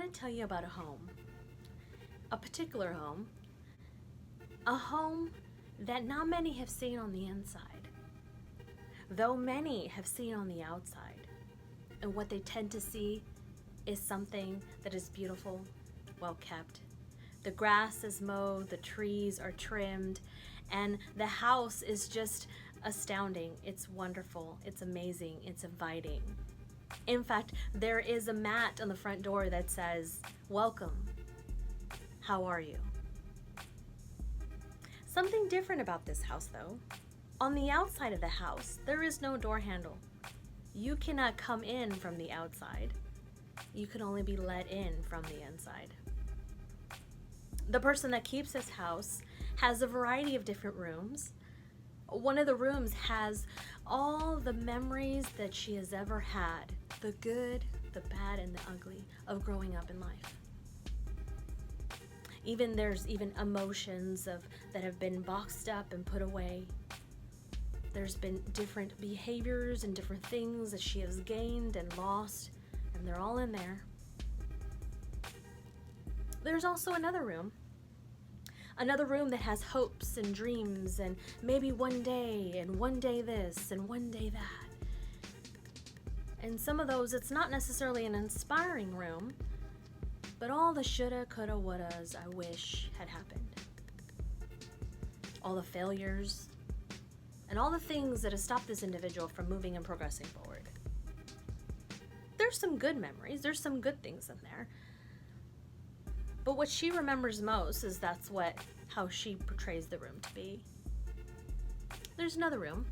want to tell you about a particular home, a home that not many have seen on the inside, though many have seen on the outside. And what they tend to see is something that is beautiful, well kept. The grass is mowed, the trees are trimmed, and the house is just astounding. It's wonderful, it's amazing, it's inviting. In fact, there is a mat on the front door that says, "Welcome. How are you?" Something different about this house, though. On the outside of the house, there is no door handle. You cannot come in from the outside. You can only be let in from the inside. The person that keeps this house has a variety of different rooms. One of the rooms has all the memories that she has ever had, the good, the bad, and the ugly of growing up in life. There's even emotions that have been boxed up and put away. There's been different behaviors and different things that she has gained and lost, and they're all in there. There's also another room that has hopes and dreams, and maybe one day this and one day that. And some of those, it's not necessarily an inspiring room, but all the shoulda, coulda, wouldas I wish had happened. All the failures and all the things that have stopped this individual from moving and progressing forward. There's some good memories, there's some good things in there. But what she remembers most is how she portrays the room to be. There's another room.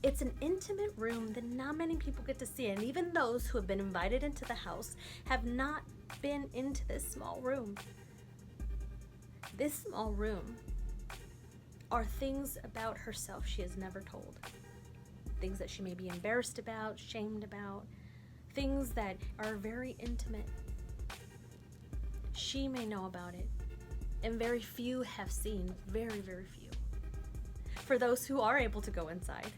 It's an intimate room that not many people get to see, and even those who have been invited into the house have not been into this small room. This small room are things about herself she has never told. Things that she may be embarrassed about, shamed about, things that are very intimate. She may know about it, and very few have seen, very, very few. For those who are able to go inside,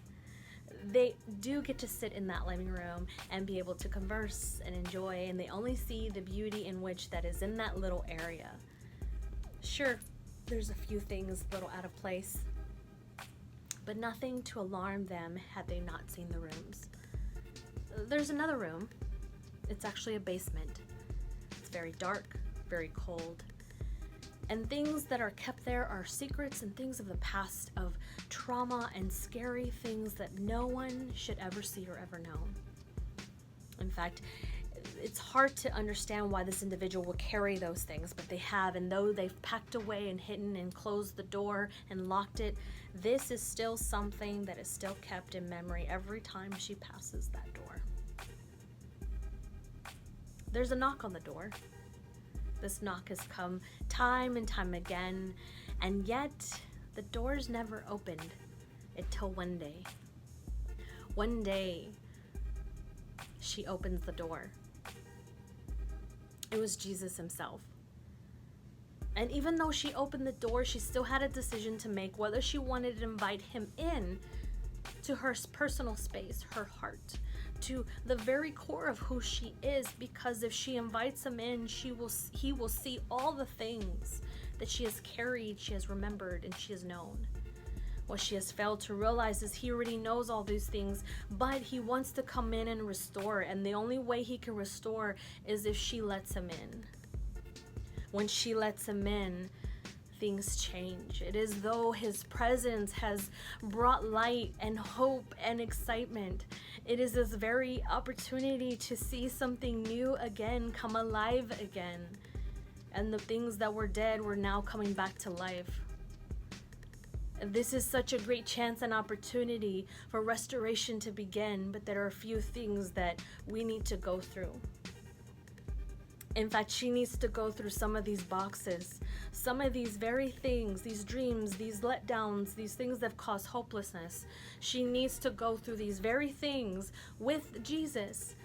they do get to sit in that living room and be able to converse and enjoy, and they only see the beauty in which that is in that little area. Sure, there's a few things a little out of place, but nothing to alarm them had they not seen the rooms. There's another room. It's actually a basement. It's very dark, very cold. And things that are kept there are secrets and things of the past, of trauma and scary things that no one should ever see or ever know. In fact, it's hard to understand why this individual will carry those things, but they have, and though they've packed away and hidden and closed the door and locked it, this is still something that is still kept in memory every time she passes that door. There's a knock on the door. This knock has come time and time again, and yet the door's never opened until one day. One day, she opens the door. It was Jesus himself. And even though she opened the door, she still had a decision to make whether she wanted to invite him in to her personal space, her heart, to the very core of who she is, because if she invites him in, he will see all the things that she has carried, she has remembered, and she has known. What she has failed to realize is he already knows all these things, but he wants to come in and restore, and the only way he can restore is if she lets him in. When she lets him in, things change. It is though his presence has brought light and hope and excitement. It is this very opportunity to see something new again, come alive again. And the things that were dead were now coming back to life. This is such a great chance and opportunity for restoration to begin, but there are a few things that we need to go through. In fact, she needs to go through some of these boxes, some of these very things, these dreams, these letdowns, these things that have caused hopelessness. She needs to go through these very things with Jesus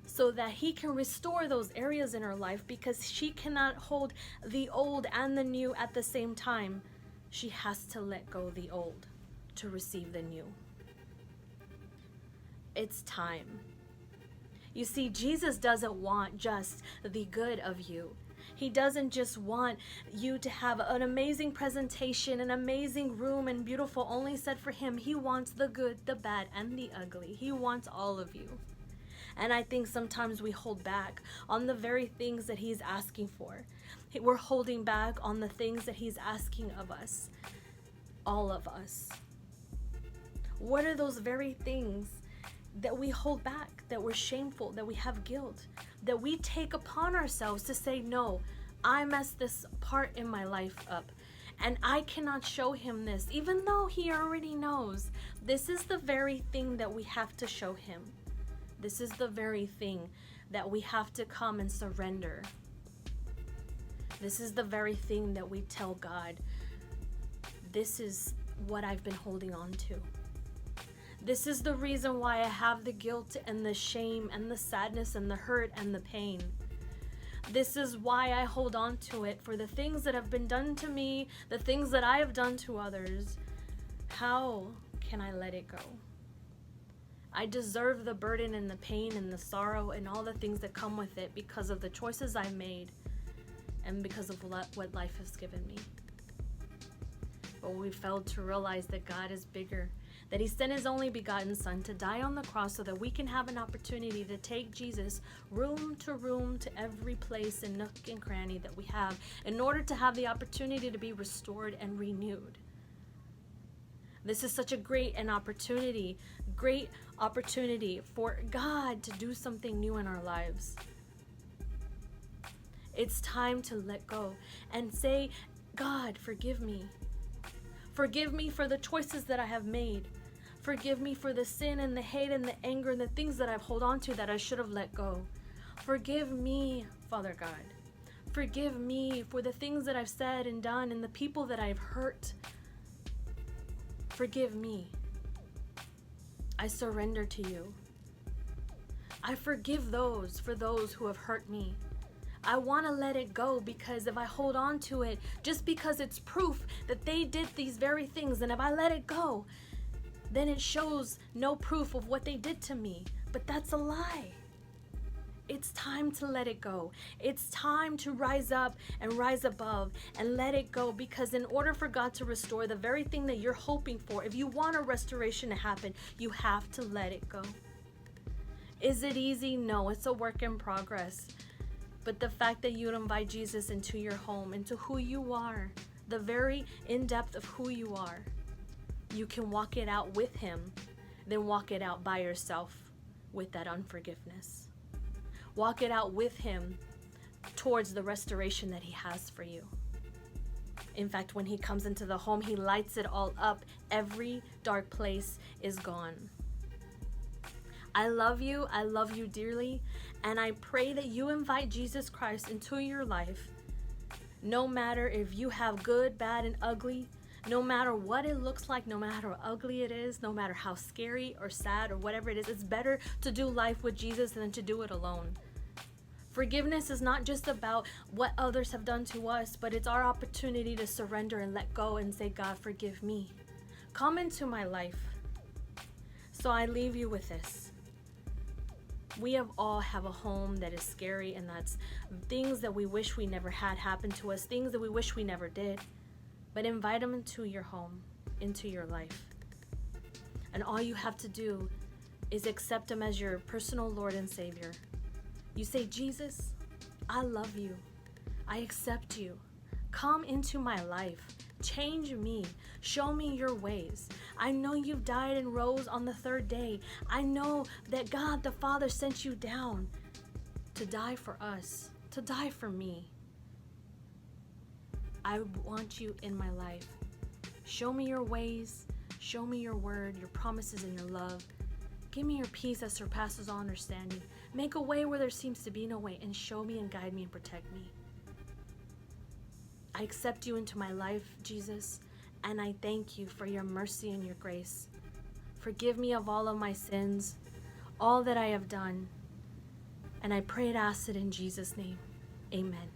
so that he can restore those areas in her life, because she cannot hold the old and the new at the same time. She has to let go the old to receive the new. It's time. You see, Jesus doesn't want just the good of you. He doesn't just want you to have an amazing presentation, an amazing room, and beautiful only set for him. He wants the good, the bad, and the ugly. He wants all of you. And I think sometimes we hold back on the very things that he's asking for. We're holding back on the things that he's asking of us. All of us. What are those very things that we hold back, that we're shameful, that we have guilt, that we take upon ourselves to say, no, I messed this part in my life up, and I cannot show him this, even though he already knows. This is the very thing that we have to show him. This is the very thing that we have to come and surrender. This is the very thing that we tell God, this is what I've been holding on to. This is the reason why I have the guilt and the shame and the sadness and the hurt and the pain. This is why I hold on to it, for the things that have been done to me, the things that I have done to others. How can I let it go? I deserve the burden and the pain and the sorrow and all the things that come with it because of the choices I made and because of what life has given me. But we failed to realize that God is bigger, that he sent his only begotten son to die on the cross so that we can have an opportunity to take Jesus room to every place and nook and cranny that we have in order to have the opportunity to be restored and renewed. This is such a great opportunity for God to do something new in our lives. It's time to let go and say, God, forgive me. Forgive me for the choices that I have made. Forgive me for the sin and the hate and the anger and the things that I've held on to that I should have let go. Forgive me, Father God. Forgive me for the things that I've said and done and the people that I've hurt. Forgive me. I surrender to you. I forgive those who have hurt me. I want to let it go, because if I hold on to it just because it's proof that they did these very things, and if I let it go, then it shows no proof of what they did to me. But that's a lie. It's time to let it go. It's time to rise up and rise above and let it go, because in order for God to restore the very thing that you're hoping for, if you want a restoration to happen, you have to let it go. Is it easy? No, it's a work in progress. But the fact that you invite Jesus into your home, into who you are, the very in-depth of who you are, you can walk it out with him, then walk it out by yourself with that unforgiveness. Walk it out with him towards the restoration that he has for you. In fact, when he comes into the home, he lights it all up. Every dark place is gone. I love you dearly, and I pray that you invite Jesus Christ into your life. No matter if you have good, bad, and ugly, no matter what it looks like, no matter how ugly it is, no matter how scary or sad or whatever it is, it's better to do life with Jesus than to do it alone. Forgiveness is not just about what others have done to us, but it's our opportunity to surrender and let go and say, God, forgive me. Come into my life. So I leave you with this. We all have a home that is scary, and that's things that we wish we never had happen to us, things that we wish we never did. But invite them into your home, into your life. And all you have to do is accept him as your personal Lord and Savior. You say, Jesus, I love you. I accept you. Come into my life. Change me. Show me your ways. I know you've died and rose on the third day. I know that God the Father sent you down to die for us, to die for me. I want you in my life. Show me your ways. Show me your word, your promises, and your love. Give me your peace that surpasses all understanding. Make a way where there seems to be no way, and show me and guide me and protect me. I accept you into my life, Jesus, and I thank you for your mercy and your grace. Forgive me of all of my sins, all that I have done, and I pray and ask it in Jesus' name. Amen.